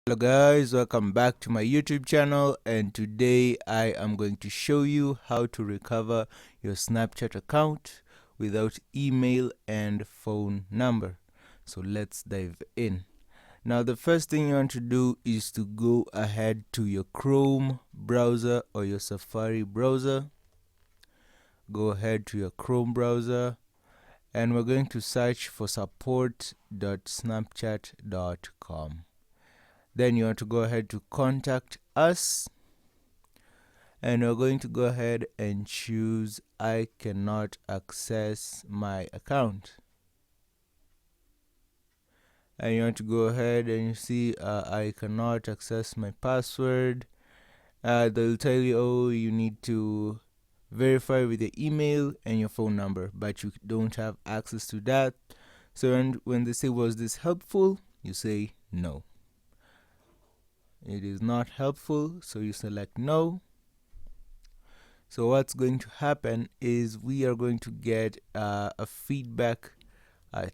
Hello guys, welcome back to my YouTube channel, and today I am going to show you how to recover your Snapchat account without email and phone number. So let's dive in. Now the first thing you want to do is to go ahead to your Chrome browser or your Safari browser. Go ahead to your Chrome browser and we're going to search for support.snapchat.com. Then you want to go ahead to contact us, and we're going to go ahead and choose I cannot access my account. And you want to go ahead and you see I cannot access my password. They'll tell you, oh, you need to verify with your email and your phone number, but you don't have access to that. So when they say, was this helpful, you say no. It is not helpful, so you select no. So what's going to happen is we are going to get a feedback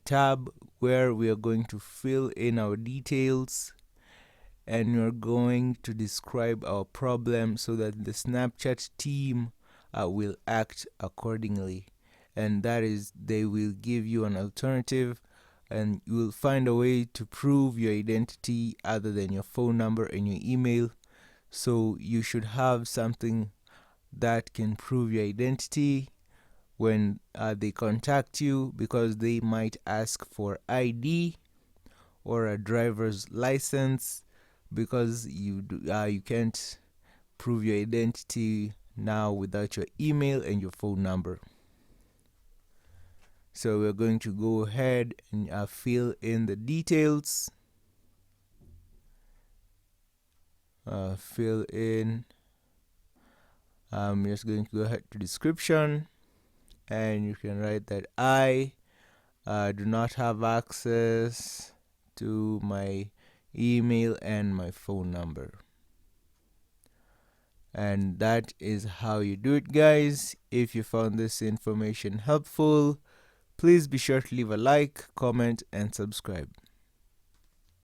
tab where we are going to fill in our details, and we're going to describe our problem so that the Snapchat team will act accordingly, and that is they will give you an alternative and you will find a way to prove your identity other than your phone number and your email. So you should have something that can prove your identity when they contact you, because they might ask for ID or a driver's license, because you can't prove your identity now without your email and your phone number. So we're going to go ahead and fill in the details. Fill in. I'm just going to go ahead to description, and you can write that I do not have access to my email and my phone number. And that is how you do it, guys. If you found this information helpful, please be sure to leave a like, comment, and subscribe.